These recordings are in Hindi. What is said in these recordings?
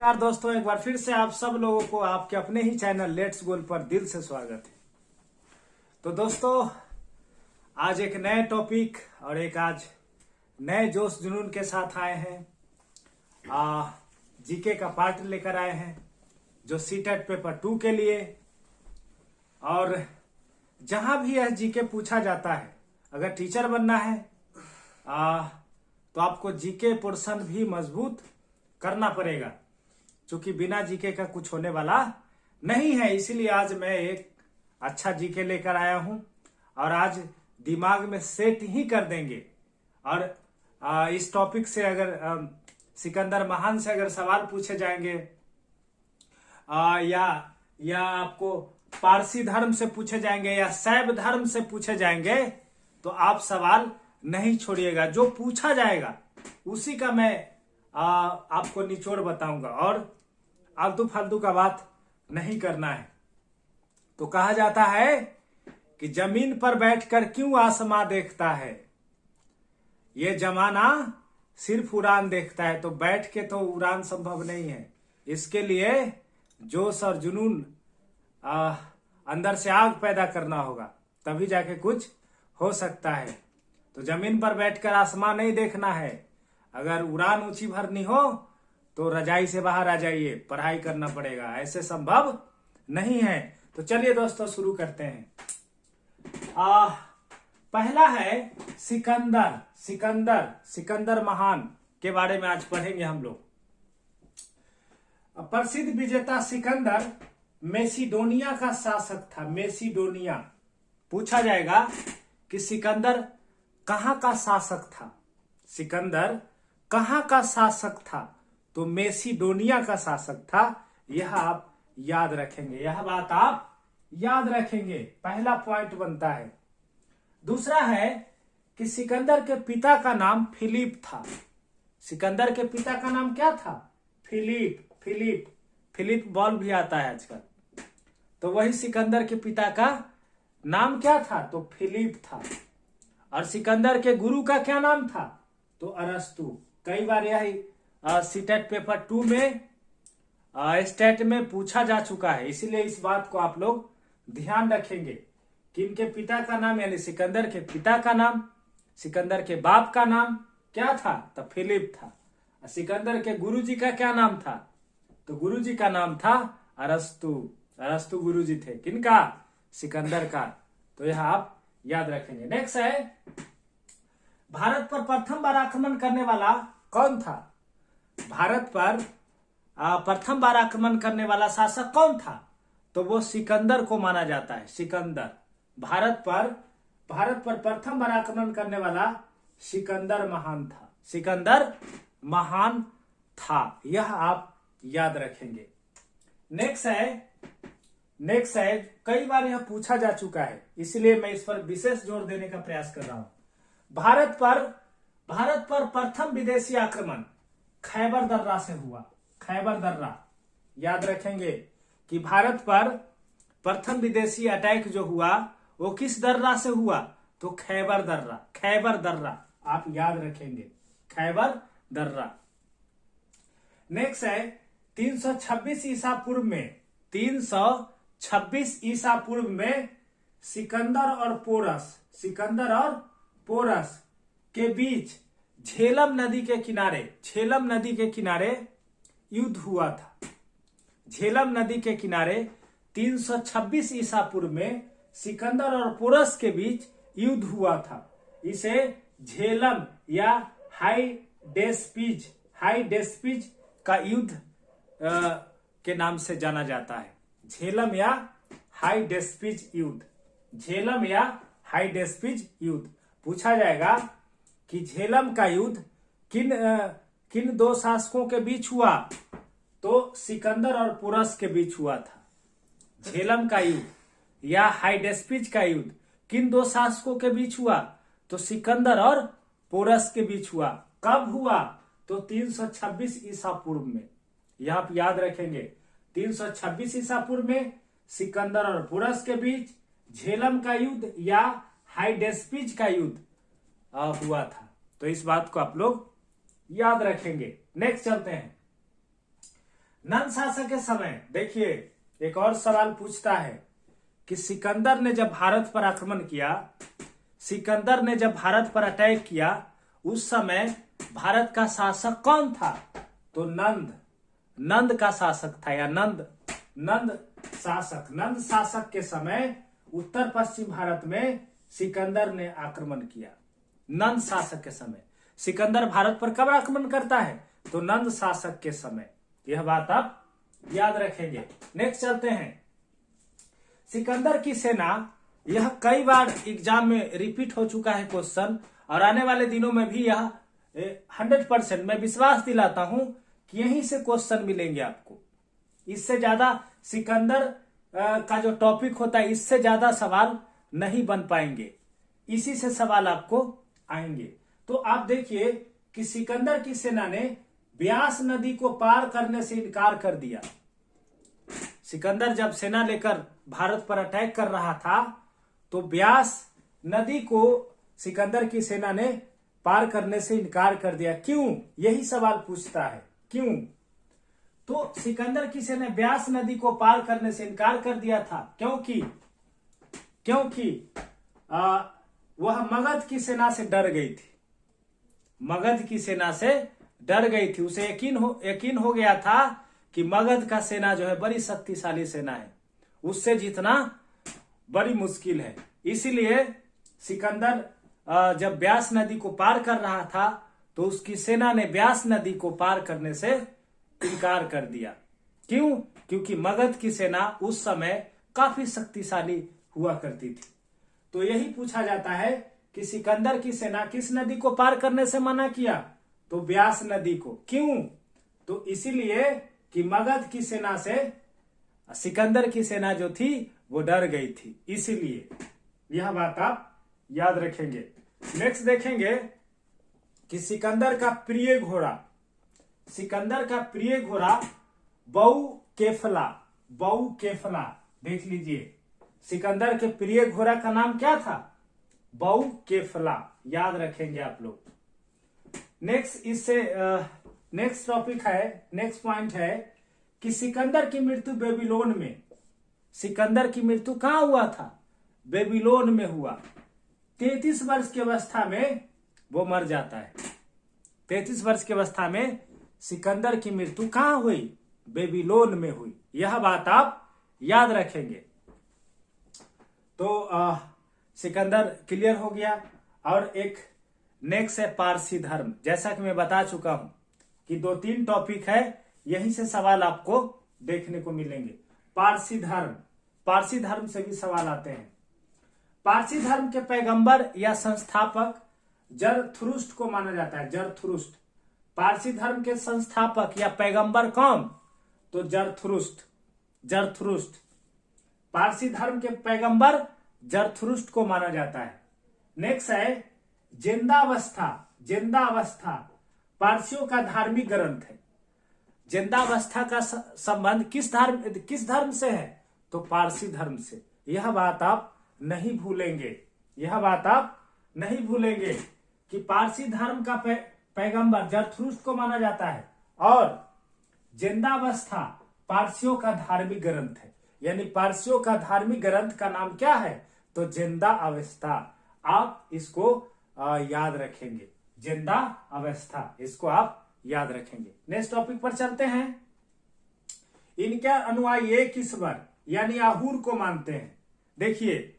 नमस्कार दोस्तों, एक बार फिर से आप सब लोगों को आपके अपने ही चैनल लेट्स गोल पर दिल से स्वागत है। तो दोस्तों, आज एक नए टॉपिक और एक आज नए जोश जुनून के साथ आए हैं। जीके का पार्ट लेकर आए हैं जो सीटेट पेपर 2 के लिए। और जहां भी यह जीके पूछा जाता है, अगर टीचर बनना है तो आपको जीके पोर्शन भी मजबूत करना पड़ेगा, क्योंकि बिना जीके का कुछ होने वाला नहीं है। इसीलिए आज मैं एक अच्छा जीके लेकर आया हूं और आज दिमाग में सेट ही कर देंगे। और इस टॉपिक से अगर सिकंदर महान से अगर सवाल पूछे जाएंगे या आपको पारसी धर्म से पूछे जाएंगे या शैव धर्म से पूछे जाएंगे, तो आप सवाल नहीं छोड़िएगा। जो पूछा जाएगा उसी का मैं आपको निचोड़ बताऊंगा और आलतू फालतू का बात नहीं करना है। तो कहा जाता है कि जमीन पर बैठकर क्यों आसमां देखता है, ये जमाना सिर्फ उड़ान देखता है। तो बैठ के तो उड़ान संभव नहीं है, इसके लिए जोश और जुनून अंदर से आग पैदा करना होगा, तभी जाके कुछ हो सकता है। तो जमीन पर बैठकर आसमां नहीं देखना है। अगर उड़ान ऊंची भरनी हो तो रजाई से बाहर आ जाइए, पढ़ाई करना पड़ेगा, ऐसे संभव नहीं है। तो चलिए दोस्तों शुरू करते हैं। पहला है सिकंदर महान के बारे में आज पढ़ेंगे हम लोग। प्रसिद्ध विजेता सिकंदर मेसिडोनिया का शासक था। मेसिडोनिया पूछा जाएगा कि सिकंदर कहां का शासक था। सिकंदर कहां का शासक था, तो मेसिडोनिया का शासक था। यह आप याद रखेंगे, यह बात आप याद रखेंगे, पहला पॉइंट बनता है। दूसरा है कि सिकंदर के पिता का नाम फिलिप था। सिकंदर के पिता का नाम क्या था? फिलिप बॉल भी आता है आजकल। तो वही सिकंदर के पिता का नाम क्या था? तो फिलिप था। और सिकंदर के गुरु का क्या नाम था? तो अरस्तु। कई बार यही सीटेट पेपर 2 में स्टेट में पूछा जा चुका है, इसीलिए इस बात को आप लोग ध्यान रखेंगे कि इनके पिता का नाम, यानी सिकंदर के पिता का नाम, सिकंदर के बाप का नाम क्या था? तो फिलिप था। सिकंदर के गुरुजी का क्या नाम था? तो गुरुजी का नाम था अरस्तु। अरस्तु गुरुजी थे किनका? सिकंदर का। तो यह आप याद रखेंगे। नेक्स्ट है, भारत पर प्रथम बार आक्रमण करने वाला कौन था? भारत पर प्रथम बार आक्रमण करने वाला शासक कौन था? तो वो सिकंदर को माना जाता है। सिकंदर भारत पर प्रथम बार आक्रमण करने वाला सिकंदर महान था। सिकंदर महान था, यह आप याद रखेंगे। नेक्स्ट है, कई बार यह पूछा जा चुका है, इसलिए मैं इस पर विशेष जोर देने का प्रयास कर रहा हूं। भारत पर प्रथम विदेशी आक्रमण खैबर दर्रा से हुआ। खैबर दर्रा याद रखेंगे कि भारत पर प्रथम विदेशी अटैक जो हुआ वो किस दर्रा से हुआ? तो खैबर दर्रा आप याद रखेंगे, खैबर दर्रा। नेक्स्ट है, 326 ईसा पूर्व में सिकंदर और पोरस के बीच झेलम नदी के किनारे युद्ध हुआ था। झेलम नदी के किनारे 326 ईसा पूर्व में सिकंदर और पोरस के बीच युद्ध हुआ था। इसे झेलम या हाई डेस्पिज का युद्ध के नाम से जाना जाता है। झेलम या हाई डेस्पिज युद्ध। पूछा जाएगा कि झेलम का युद्ध किन दो शासकों के बीच हुआ? तो सिकंदर और पोरस के बीच हुआ था। झेलम का युद्ध या हाइडेस्पिज का युद्ध किन दो शासकों के बीच हुआ? तो सिकंदर और पोरस के बीच हुआ। कब हुआ? तो 326 ईसा पूर्व में। यह आप याद रखेंगे, 326 ईसा पूर्व में सिकंदर और पोरस के बीच झेलम का युद्ध या हाइडेस्पिज का युद्ध हुआ था। तो इस बात को आप लोग याद रखेंगे। नेक्स्ट चलते हैं। नंद शासक के समय देखिए एक और सवाल पूछता है कि सिकंदर ने जब भारत पर आक्रमण किया, सिकंदर ने जब भारत पर अटैक किया, उस समय भारत का शासक कौन था? तो नंद, नंद का शासक था, या नंद शासक के समय उत्तर पश्चिम भारत में सिकंदर ने आक्रमण किया। नंद शासक के समय सिकंदर भारत पर कब आक्रमण करता है? तो नंद शासक के समय। यह बात आप याद रखेंगे। नेक्स्ट चलते हैं। सिकंदर की सेना, यह कई बार एग्जाम में रिपीट हो चुका है क्वेश्चन, और आने वाले दिनों में भी यह 100% मैं विश्वास दिलाता हूं कि यहीं से क्वेश्चन मिलेंगे आपको। इससे ज्यादा सिकंदर का जो टॉपिक होता है, इससे ज्यादा सवाल नहीं बन पाएंगे, इसी से सवाल आपको आएंगे। तो आप देखिए कि सिकंदर की सेना ने ब्यास नदी को पार करने से इनकार कर दिया। सिकंदर जब सेना लेकर भारत पर अटैक कर रहा था, तो ब्यास नदी को सिकंदर की सेना ने पार करने से इनकार कर दिया। क्यों? यही सवाल पूछता है, क्यों? तो सिकंदर की सेना ने ब्यास नदी को पार करने से इनकार कर दिया था क्योंकि वह मगध की सेना से डर गई थी। मगध की सेना से डर गई थी, उसे यकीन हो गया था कि मगध का सेना जो है बड़ी शक्तिशाली सेना है, उससे जीतना बड़ी मुश्किल है। इसीलिए सिकंदर जब ब्यास नदी को पार कर रहा था, तो उसकी सेना ने ब्यास नदी को पार करने से इनकार कर दिया। क्यों? क्योंकि मगध की सेना उस समय काफी शक्तिशाली हुआ करती थी। तो यही पूछा जाता है कि सिकंदर की सेना किस नदी को पार करने से मना किया? तो ब्यास नदी को। क्यों? तो इसीलिए कि मगध की सेना से सिकंदर की सेना जो थी वो डर गई थी, इसीलिए। यह बात आप याद रखेंगे। नेक्स्ट देखेंगे कि सिकंदर का प्रिय घोड़ा बहु केफला। देख लीजिए, सिकंदर के प्रिय घोड़ा का नाम क्या था? बहु केफला। याद रखेंगे आप लोग। नेक्स्ट टॉपिक है, नेक्स्ट पॉइंट है कि सिकंदर की मृत्यु बेबीलोन में। सिकंदर की मृत्यु कहां हुआ था? बेबीलोन में हुआ। 33 वर्ष की अवस्था में वो मर जाता है। 33 वर्ष की अवस्था में सिकंदर की मृत्यु कहां हुई? बेबीलोन में हुई। यह बात आप याद रखेंगे। तो सिकंदर क्लियर हो गया। और एक नेक्स्ट है पारसी धर्म। जैसा कि मैं बता चुका हूं कि 2-3 टॉपिक है, यहीं से सवाल आपको देखने को मिलेंगे। पारसी धर्म से भी सवाल आते हैं। पारसी धर्म के पैगंबर या संस्थापक जरथुरुस्ट को माना जाता है। जरथुरुस्ट, पारसी धर्म के संस्थापक या पैगंबर कौन? तो जरथुरुस्ट। पारसी धर्म के पैगंबर जरथुरुस्ट को माना जाता है। नेक्स्ट है जिंदावस्था पारसियों का धार्मिक ग्रंथ है। जिंदावस्था का संबंध किस धर्म से है? तो पारसी धर्म से। यह बात आप नहीं भूलेंगे कि पारसी धर्म का पैगंबर जरथुरुस्ट को माना जाता है, और जिंदावस्था पारसियों का धार्मिक ग्रंथ है। यानी पारसियों का धार्मिक ग्रंथ का नाम क्या है? तो जिंदा अवस्था। आप इसको याद रखेंगे, जिंदा अवस्था, इसको आप याद रखेंगे। नेक्स्ट टॉपिक पर चलते हैं। इनके अनुयायी एक ईश्वर यानी आहूर को मानते हैं। देखिए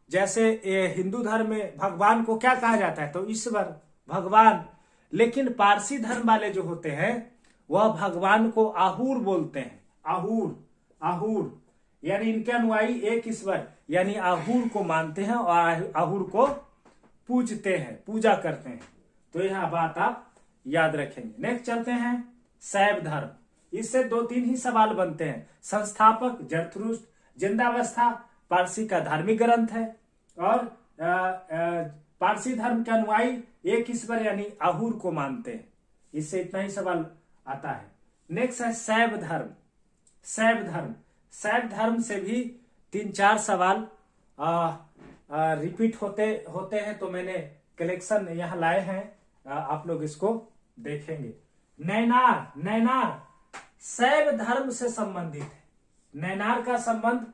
जैसे हिंदू धर्म में भगवान को क्या कहा जाता है? तो ईश्वर, भगवान। लेकिन पारसी धर्म वाले जो होते हैं वह भगवान को आहूर बोलते हैं। आहूर यानी इनके अनुयायी एक ईश्वर यानी आहूर को मानते हैं और आहूर को पूजते हैं, पूजा करते हैं। तो यह बात आप याद रखेंगे। नेक्स्ट चलते हैं शैव धर्म। इससे 2-3 ही सवाल बनते हैं। संस्थापक जरथुरुस्ट, जिंदावस्था पारसी का धार्मिक ग्रंथ है, और पारसी धर्म के अनुयायी एक ईश्वर यानी आहूर को मानते हैं। इससे इतना ही सवाल आता है। नेक्स्ट है शैव धर्म से भी 3-4 सवाल रिपीट होते हैं। तो मैंने कलेक्शन यहाँ लाए हैं, आप लोग इसको देखेंगे। नैनार शैव धर्म से संबंधित है। नैनार का संबंध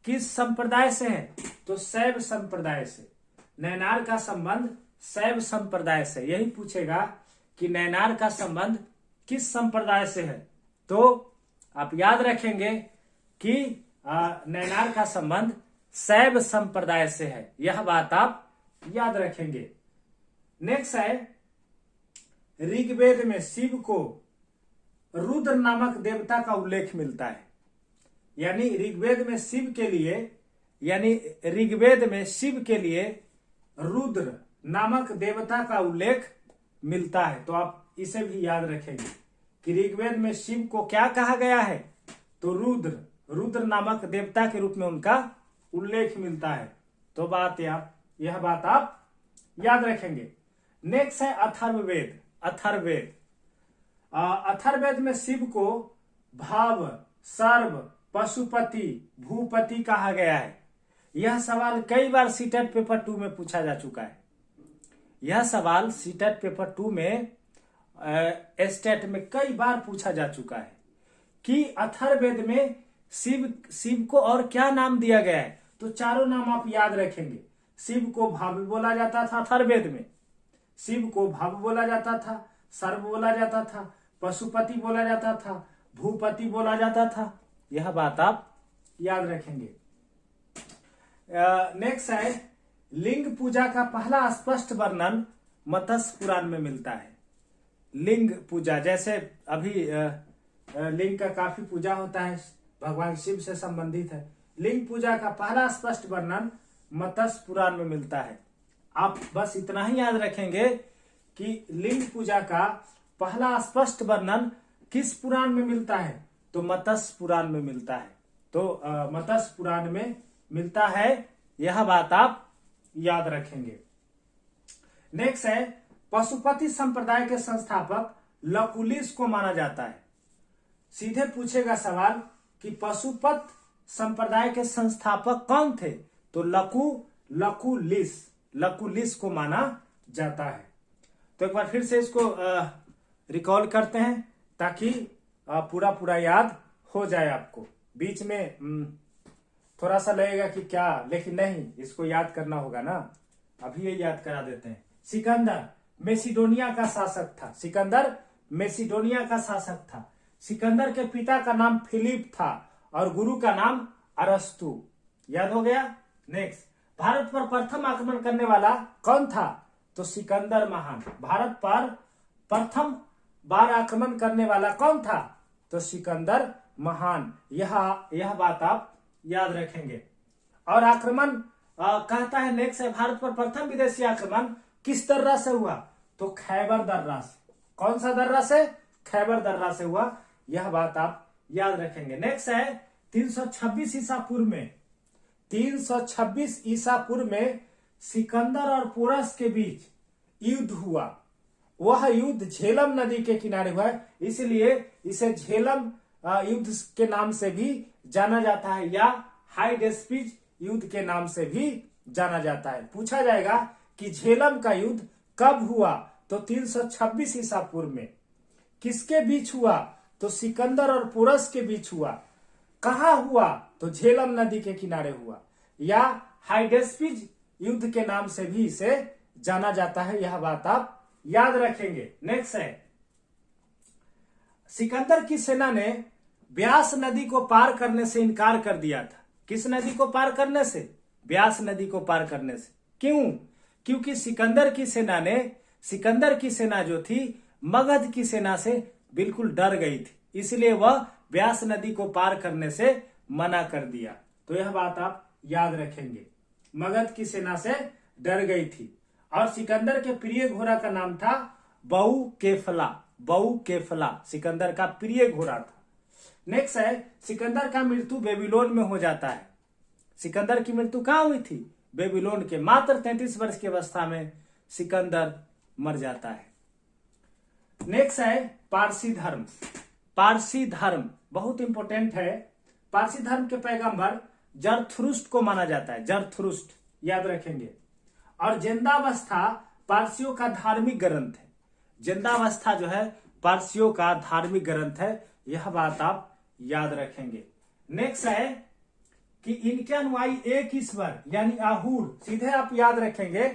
किस संप्रदाय से है? तो शैव संप्रदाय से। नैनार का संबंध शैव संप्रदाय से। यही पूछेगा कि नैनार का संबंध किस संप्रदाय से है, तो आप याद रखेंगे कि नैनार का संबंध शैव संप्रदाय से है। यह बात आप याद रखेंगे। नेक्स्ट है, ऋग्वेद में शिव को रुद्र नामक देवता का उल्लेख मिलता है। यानी ऋग्वेद में शिव के लिए रुद्र नामक देवता का उल्लेख मिलता है। तो आप इसे भी याद रखेंगे कि ऋग्वेद में शिव को क्या कहा गया है, तो रुद्र नामक देवता के रूप में उनका उल्लेख मिलता है। तो यह बात आप याद रखेंगे। नेक्स्ट है अथर्ववेद। अथर्ववेद में शिव को भाव, सर्व, पशुपति, भूपति कहा गया है। यह सवाल कई बार सीटेट पेपर 2 में पूछा जा चुका है। यह सवाल सीटेट पेपर 2 में स्टेट में कई बार पूछा जा चुका है कि अथर्ववेद में शिव को और क्या नाम दिया गया है। तो चारों नाम आप याद रखेंगे। शिव को भाव बोला जाता था अथर्ववेद में, शिव को भाव बोला जाता था, सर्व बोला जाता था, पशुपति बोला जाता था, भूपति बोला जाता था। यह बात आप याद रखेंगे। नेक्स्ट है, लिंग पूजा का पहला स्पष्ट वर्णन मत्स्य पुराण में मिलता है। लिंग पूजा, जैसे अभी लिंग का काफी पूजा होता है, भगवान शिव से संबंधित है। लिंग पूजा का पहला स्पष्ट वर्णन मत्स्य पुराण में मिलता है। आप बस इतना ही याद रखेंगे कि लिंग पूजा का पहला स्पष्ट वर्णन किस पुराण में मिलता है, तो मत्स्य पुराण में मिलता है। तो मत्स्य पुराण में मिलता है। यह बात आप याद रखेंगे। नेक्स्ट है, पशुपति संप्रदाय के संस्थापक लकुलिश को माना जाता है। सीधे पूछेगा सवाल कि पशुपत संप्रदाय के संस्थापक कौन थे, तो लकुलिश को माना जाता है। तो एक बार फिर से इसको रिकॉल करते हैं ताकि पूरा याद हो जाए आपको। बीच में थोड़ा सा लगेगा कि क्या, लेकिन नहीं, इसको याद करना होगा ना। अभी ये याद करा देते हैं। सिकंदर मेसिडोनिया का शासक था। सिकंदर के पिता का नाम फिलिप था और गुरु का नाम अरस्तु। याद हो गया। नेक्स्ट, भारत पर प्रथम आक्रमण करने वाला कौन था, तो सिकंदर महान। भारत पर प्रथम बार आक्रमण करने वाला कौन था, तो सिकंदर महान। यह बात आप याद रखेंगे। और आक्रमण कहता है, नेक्स्ट है, भारत पर प्रथम विदेशी आक्रमण किस दर्रा से हुआ, तो खैबर दर्रा से। कौन सा दर्रा से, खैबर दर्रा से हुआ। यह बात आप याद रखेंगे। नेक्स्ट है, 326 ईसा पूर्व में सिकंदर और पोरस के बीच युद्ध हुआ। वह युद्ध झेलम नदी के किनारे हुआ है, इसलिए इसे झेलम युद्ध के नाम से भी जाना जाता है, या हाइडेस्पिज युद्ध के नाम से भी जाना जाता है। पूछा जाएगा कि झेलम का युद्ध कब हुआ, तो 326 ईसा पूर्व में। किसके बीच हुआ, तो सिकंदर और पोरस के बीच हुआ। कहाँ हुआ, तो झेलम नदी के किनारे हुआ, या हाइडेस्पिज युद्ध के नाम से भी इसे जाना जाता है। यह बात आप याद रखेंगे। नेक्स्ट है, सिकंदर की सेना ने ब्यास नदी को पार करने से इनकार कर दिया था। किस नदी को पार करने से, ब्यास नदी को पार करने से। क्यों, क्योंकि सिकंदर की सेना जो थी मगध की सेना से बिल्कुल डर गई थी, इसलिए वह ब्यास नदी को पार करने से मना कर दिया। तो यह बात आप याद रखेंगे। मगध की सेना से डर गई थी। और सिकंदर के प्रिय घोड़ा का नाम था बहु केफला। सिकंदर का प्रिय घोड़ा था। नेक्स्ट है, सिकंदर का मृत्यु बेबीलोन में हो जाता है। सिकंदर की मृत्यु कहाँ हुई थी, बेबीलोन के। मात्र 33 वर्ष की अवस्था में सिकंदर मर जाता है। नेक्स्ट है, पारसी धर्म बहुत इंपॉर्टेंट है। पारसी धर्म के पैगंबर जरथुरुस्ट को माना जाता है। जरथुरुस्ट याद रखेंगे। और जिंदावस्था पारसियों का धार्मिक ग्रंथ है। जिंदावस्था जो है पारसियों का धार्मिक ग्रंथ है, यह बात आप याद रखेंगे। नेक्स्ट है कि इनके अनुयायी एक ईश्वर यानी आहूर, सीधे आप याद रखेंगे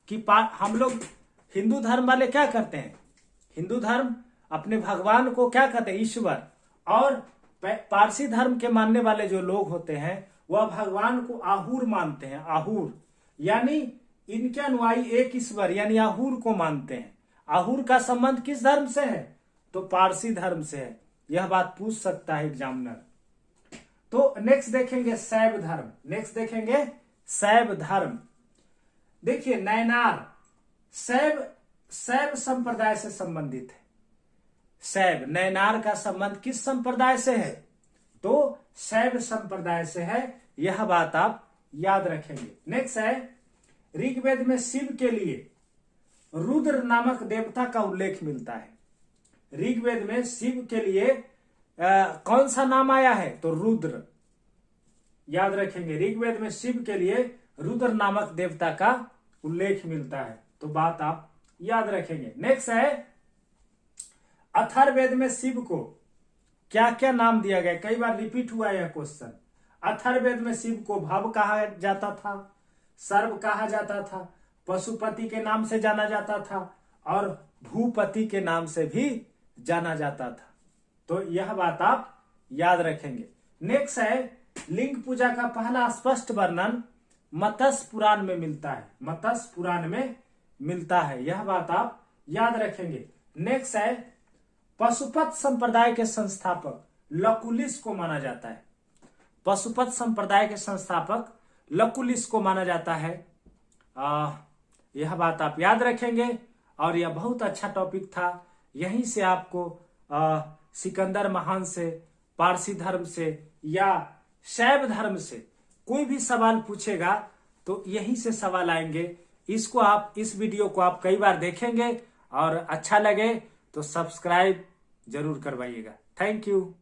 कि हम लोग हिंदू धर्म वाले क्या करते हैं, हिंदू धर्म अपने भगवान को क्या कहते हैं, ईश्वर, और पारसी धर्म के मानने वाले जो लोग होते हैं वह भगवान को आहूर मानते हैं। आहूर यानी इनके अनुयायी एक ईश्वर यानी आहूर को मानते हैं। आहूर का संबंध किस धर्म से है, तो पारसी धर्म से है। यह बात पूछ सकता है एग्जामिनर। तो नेक्स्ट देखेंगे शैव धर्म। नेक्स्ट देखेंगे शैव धर्म। देखिए नैनार शैव संप्रदाय से संबंधित है। शैव नैनार का संबंध किस संप्रदाय से है, तो शैव संप्रदाय से है। यह बात आप याद रखेंगे। नेक्स्ट है ऋग्वेद में शिव के लिए रुद्र नामक देवता का उल्लेख मिलता है। ऋग्वेद में शिव के लिए कौन सा नाम आया है, तो रुद्र। याद रखेंगे ऋग्वेद में शिव के लिए रुद्र नामक देवता का उल्लेख मिलता है, तो बात आप याद रखेंगे। नेक्स्ट है अथर्ववेद में शिव को क्या क्या नाम दिया गया, कई बार रिपीट हुआ यह क्वेश्चन। अथर्ववेद में शिव को भव कहा जाता था, सर्व कहा जाता था, पशुपति के नाम से जाना जाता था और भूपति के नाम से भी जाना जाता था, तो यह बात आप याद रखेंगे। नेक्स्ट है लिंग पूजा का पहला स्पष्ट वर्णन मत्स्य पुराण में मिलता है। मत्स्य पुराण में मिलता है, यह बात आप याद रखेंगे। नेक्स्ट है पशुपत संप्रदाय के संस्थापक लकुलिस को माना जाता है। पशुपत संप्रदाय के संस्थापक लकुलिस को माना जाता है। यह बात आप याद रखेंगे और यह बहुत अच्छा टॉपिक था। यहीं से आपको सिकंदर महान से, पारसी धर्म से या शैव धर्म से कोई भी सवाल पूछेगा तो यहीं से सवाल आएंगे। इसको आप, इस वीडियो को आप कई बार देखेंगे और अच्छा लगे तो सब्सक्राइब जरूर करवाइएगा। Thank you.